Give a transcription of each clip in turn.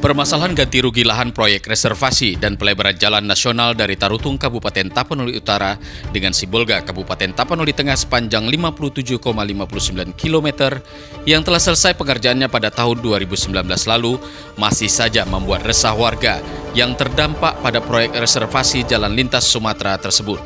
Permasalahan ganti rugi lahan proyek reservasi dan pelebaran jalan nasional dari Tarutung Kabupaten Tapanuli Utara dengan Sibolga Kabupaten Tapanuli Tengah sepanjang 57,59 km yang telah selesai pengerjaannya pada tahun 2019 lalu masih saja membuat resah warga yang terdampak pada proyek reservasi jalan lintas Sumatera tersebut.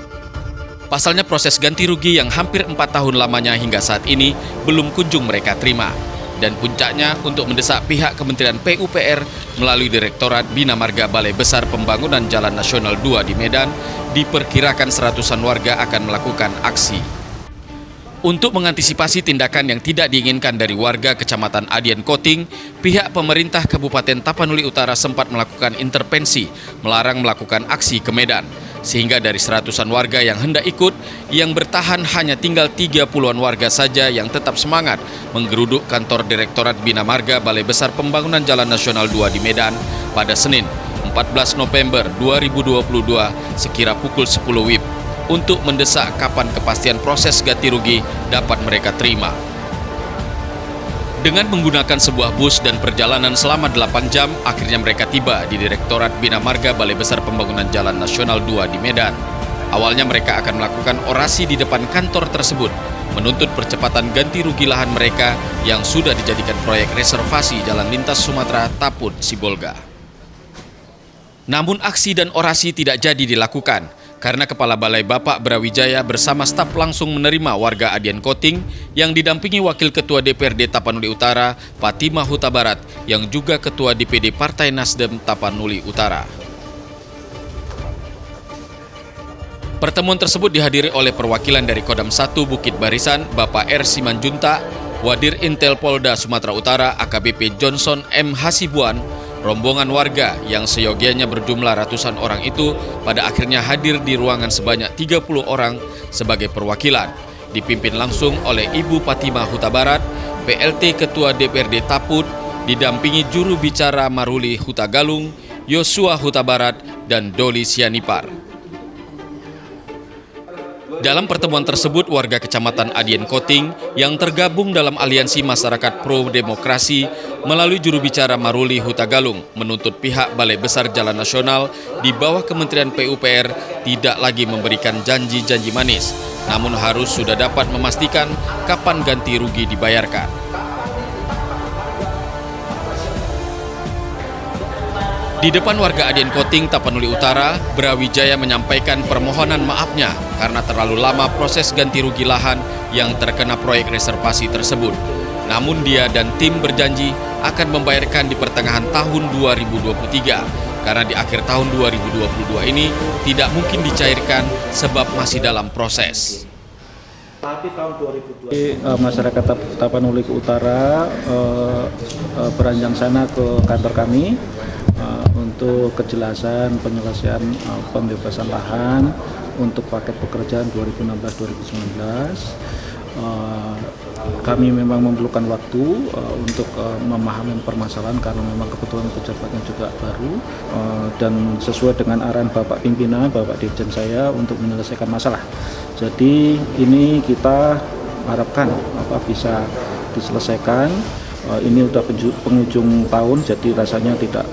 Pasalnya proses ganti rugi yang hampir 4 tahun lamanya hingga saat ini belum kunjung mereka terima. Dan puncaknya untuk mendesak pihak Kementerian PUPR melalui Direktorat Bina Marga Balai Besar Pembangunan Jalan Nasional 2 di Medan, diperkirakan seratusan warga akan melakukan aksi. Untuk mengantisipasi tindakan yang tidak diinginkan dari warga Kecamatan Adian Koting, pihak pemerintah Kabupaten Tapanuli Utara sempat melakukan intervensi, melarang melakukan aksi ke Medan. Sehingga dari seratusan warga yang hendak ikut, yang bertahan hanya tinggal 30-an warga saja yang tetap semangat menggeruduk kantor Direktorat Bina Marga Balai Besar Pembangunan Jalan Nasional 2 di Medan pada Senin 14 November 2022 sekira pukul 10 WIB untuk mendesak kapan kepastian proses ganti rugi dapat mereka terima. Dengan menggunakan sebuah bus dan perjalanan selama 8 jam, akhirnya mereka tiba di Direktorat Bina Marga Balai Besar Pembangunan Jalan Nasional 2 di Medan. Awalnya mereka akan melakukan orasi di depan kantor tersebut, menuntut percepatan ganti rugi lahan mereka yang sudah dijadikan proyek reservasi jalan lintas Sumatera Tapud Sibolga. Namun aksi dan orasi tidak jadi dilakukan, karena Kepala Balai Bapak Brawijaya bersama staf langsung menerima warga Adian Koting yang didampingi Wakil Ketua DPRD Tapanuli Utara, Fatimah Huta Barat, yang juga Ketua DPD Partai Nasdem Tapanuli Utara. Pertemuan tersebut dihadiri oleh perwakilan dari Kodam 1 Bukit Barisan, Bapak R. Simanjuntak, Wadir Intel Polda Sumatera Utara, AKBP Johnson M. Hasibuan, rombongan warga yang seyogianya berjumlah ratusan orang itu pada akhirnya hadir di ruangan sebanyak 30 orang sebagai perwakilan, dipimpin langsung oleh Ibu Fatimah Huta Barat, PLT Ketua DPRD Tapud, didampingi juru bicara Maruli Huta Galung, Yosua Huta Barat, dan Doli Sianipar. Dalam pertemuan tersebut, warga Kecamatan Adian Koting yang tergabung dalam Aliansi Masyarakat Pro Demokrasi melalui juru bicara Maruli Huta Galung menuntut pihak Balai Besar Jalan Nasional di bawah Kementerian PUPR tidak lagi memberikan janji-janji manis, namun harus sudah dapat memastikan kapan ganti rugi dibayarkan. Di depan warga Adian Koting, Tapanuli Utara, Brawijaya menyampaikan permohonan maafnya karena terlalu lama proses ganti rugi lahan yang terkena proyek reservasi tersebut. Namun dia dan tim berjanji akan membayarkan di pertengahan tahun 2023, karena di akhir tahun 2022 ini tidak mungkin dicairkan sebab masih dalam proses. Tapi tahun 2020 masyarakat Tapanuli Utara beranjak sana ke kantor kami untuk kejelasan penyelesaian pembebasan lahan untuk paket pekerjaan 2016-2019. Kami memang memerlukan waktu untuk memahami permasalahan karena memang kebetulan pejabatnya juga baru, dan sesuai dengan arahan Bapak Pimpinan, Bapak Dirjen saya untuk menyelesaikan masalah. Jadi ini kita harapkan bisa diselesaikan. Ini udah penghujung tahun, jadi rasanya tidak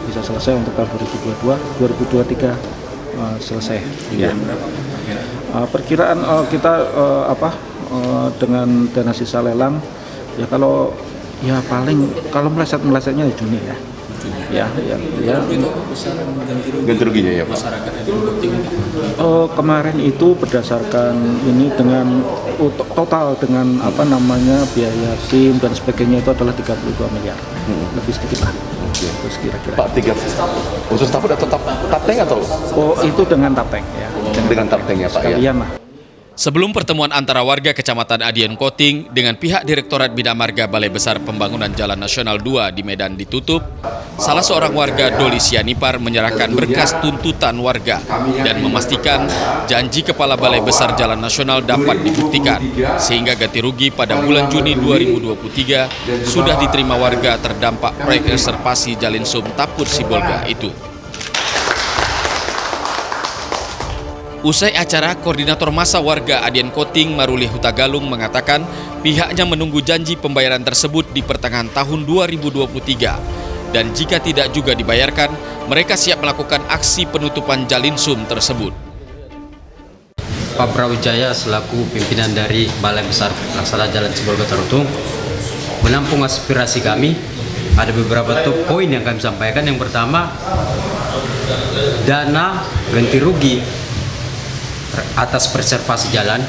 bisa selesai untuk tahun 2023 selesai. Ya. Perkiraan kita dengan dana sisa lelang ya kalau melesetnya di Juni ya. Ya. Ganti ruginya ya Pak? Kemarin itu berdasarkan ini dengan total dengan biaya SIM dan sebagainya itu adalah 32 miliar, lebih sedikit lah. Terus kira-kira. Pak, khusus Tapud atau Tapteng atau? Oh, itu dengan Tapteng ya. Dengan Tapteng ya Pak ya. Sebelum pertemuan antara warga Kecamatan Adian Koting dengan pihak Direktorat Bina Marga Balai Besar Pembangunan Jalan Nasional 2 di Medan ditutup, salah seorang warga, Doli Sianipar, menyerahkan berkas tuntutan warga dan memastikan janji Kepala Balai Besar Jalan Nasional dapat dibuktikan, sehingga ganti rugi pada bulan Juni 2023 sudah diterima warga terdampak proyek reservasi Jalinsum Tapud Sibolga itu. Usai acara, Koordinator Massa Warga Adian Koting Maruli Huta Galung mengatakan Pihaknya menunggu janji pembayaran tersebut di pertengahan tahun 2023. Dan jika tidak juga dibayarkan, mereka siap melakukan aksi penutupan Jalinsum tersebut. Pak Brawijaya selaku pimpinan dari Balai Besar Pelaksana Jalan Sibolga Tarutung menampung aspirasi kami. Ada beberapa poin yang kami sampaikan. Yang pertama, dana ganti rugi atas preservasi jalan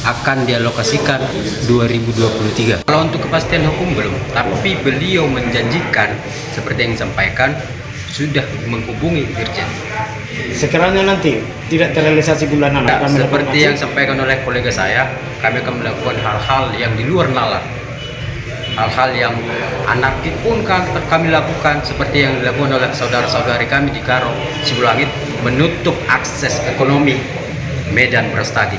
akan dialokasikan 2023. Kalau untuk kepastian hukum belum, tapi beliau menjanjikan seperti yang disampaikan sudah menghubungi Dirjen. Sekiranya nanti tidak terrealisasi bulanan, ya, seperti yang disampaikan oleh kolega saya, kami akan melakukan hal-hal yang di luar nalar, hal-hal yang anarkis pun kami lakukan, seperti yang dilakukan oleh saudara-saudari kami di Karo Sibulangit, menutup akses ekonomi Medan Brastagi.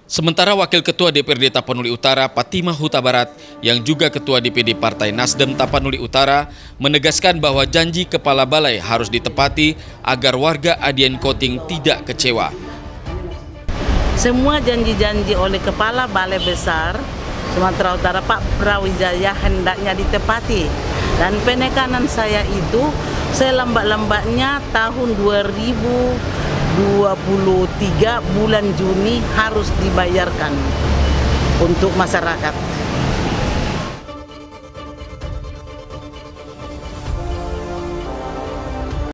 Sementara Wakil Ketua DPRD Tapanuli Utara, Patimah Huta Barat, yang juga Ketua DPD Partai Nasdem Tapanuli Utara, menegaskan bahwa janji Kepala Balai harus ditepati agar warga Adian Koting tidak kecewa. Semua janji-janji oleh Kepala Balai Besar Sumatera Utara Pak Brawijaya hendaknya ditepati. Dan penekanan saya itu selambat-lambatnya tahun 2023 bulan Juni harus dibayarkan untuk masyarakat.